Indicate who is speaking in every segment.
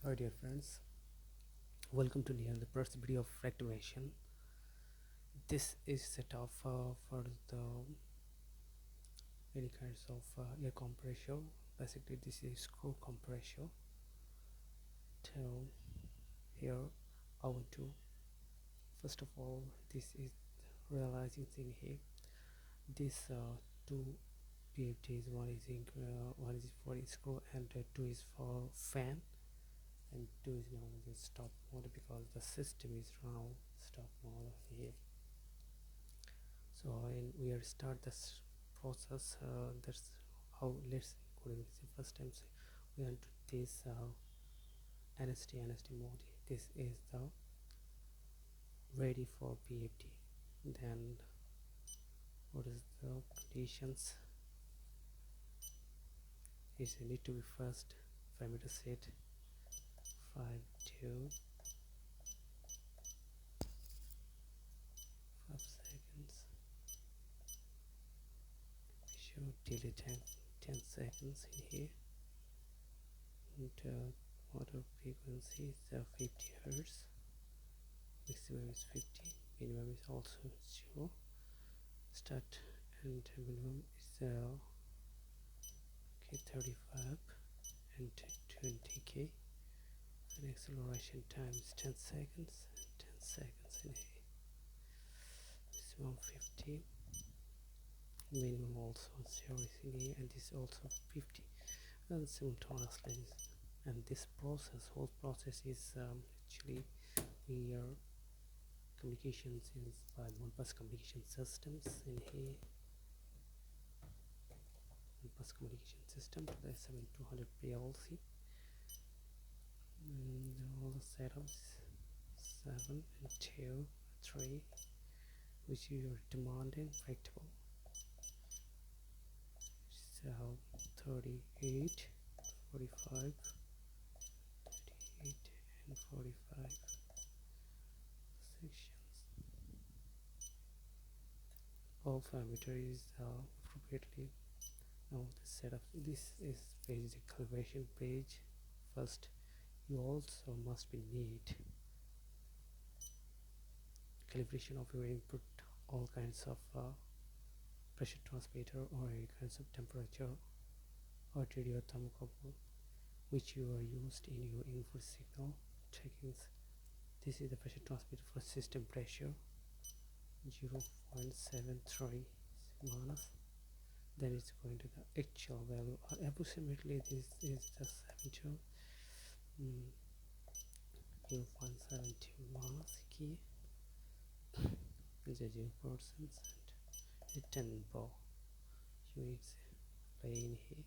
Speaker 1: Hi dear friends, welcome to the first video of activation. This is set up for the any kinds of air compressor. Basically this is screw compressor. So here I want to first of all, this is realizing thing here. This two PFTs, one is for screw and two is for fan, and 2 is now the stop mode because the system is now stop mode here. So we are start this process. That's how let's go to the first time. So we enter this NST mode. This is the ready for PFT. Then what is the conditions is you need to be first parameter set 5 seconds, show delay 10 seconds in here, and motor frequency is 50 Hertz, maximum is 50, minimum is also 0, start and minimum is 35 and 20k, and acceleration time is 10 seconds, 10 seconds in here, maximum 50, minimum also 0 is in here, and this also 50, and simultaneously. And this whole process is actually we are communications is by one-bus communication systems in here, one-bus communication system to the 7200 PLC, and all the setups 7 and 2 3 which you are demanding predictable. So 38 45 38 and 45 sections. All parameter is appropriately. Now the setup, this is basic calibration page. First you also must be need calibration of your input, all kinds of pressure transmitter or any kinds of temperature or radio thermocouple which you are used in your input signal checkings. This is the pressure transmitter for system pressure 0.73 minus, then it's going to the actual value, or approximately this is the 72 0.72 minus key is a 0% and a 10 bar units play in here.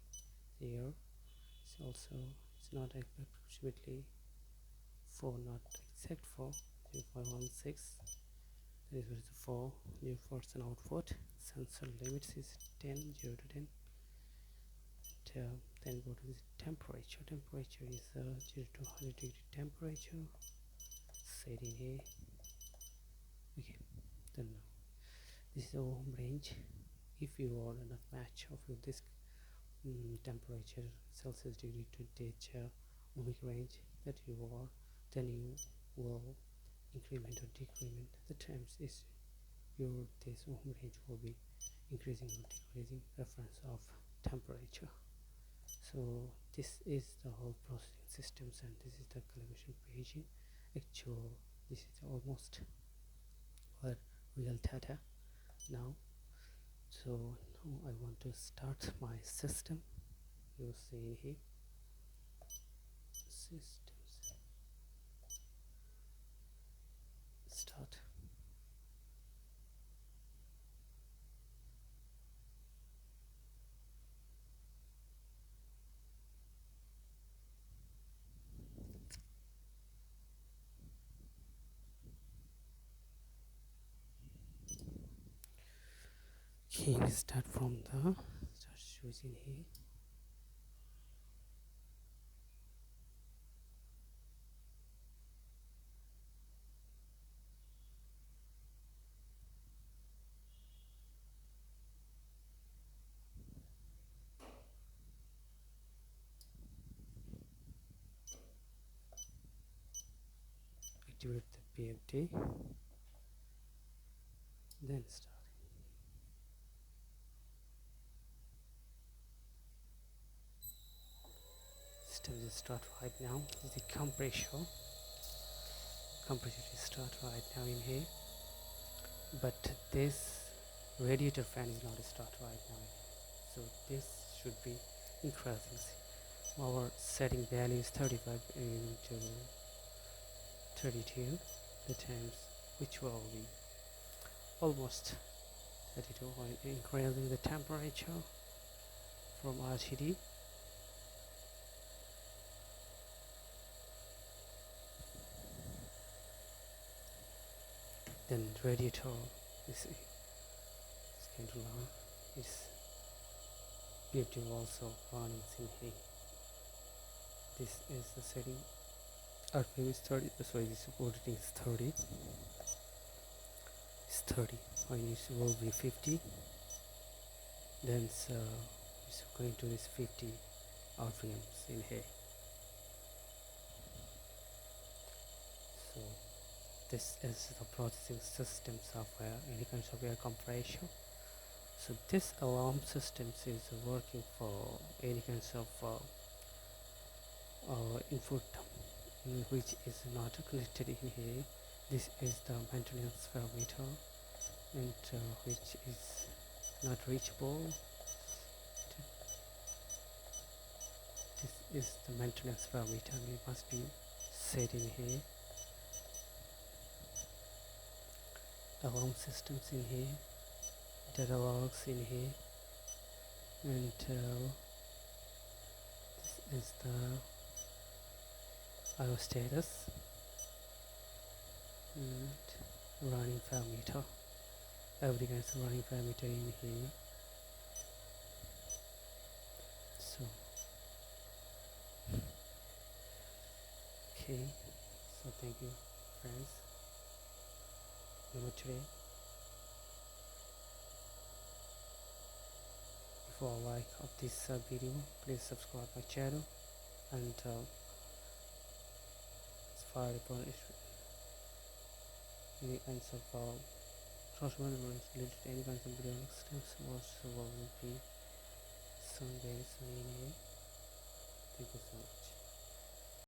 Speaker 1: It's also, it's not approximately 4, not exact 4, 0.16, that is the 4 new force and output. Sensor limits is 10, 0 to 10, and then go to the temperature. Temperature is 0 to 100 degree temperature set in here. Okay, then this is the home range. If you are in a match of this temperature Celsius degree to temperature ohmic range that you are, then you will increment or decrement the times is your this ohm range will be increasing or decreasing reference of temperature. So this is the whole processing systems, and this is the calibration paging. Actual, this is almost real data now. So now I want to start my system. You see here systems start. Okay, let's start from the start choosing here. activate the PFD, then start. System will start right now. The compressor will start right now in here, but this radiator fan is not start right now, so this should be increasing. Our setting value is 35 into 32, the times which will be almost 32, increasing the temperature from RTD. Then radiator is going to run. It's PFD also running in here. This is the setting. RPM is 30. Sorry, this voltage is 30. It's 30. I need to will be 50. Then it's going to this 50 RPMs in here. So this is the processing system software, any kind of air compressor. So this alarm system is working for any kinds of input which is not connected in here. This is the maintenance parameter, and which is not reachable. This is the maintenance parameter, and it must be set in here. Alarm systems in here, data logs in here, and this is the IO status and running parameter. Everything is running parameter in here. So okay, so thank you friends. Remember today, if you like of this video, please subscribe my channel, and as far as any kinds of cross-border related to any kinds of video next steps also will be soon, very soon in here. Thank you so much.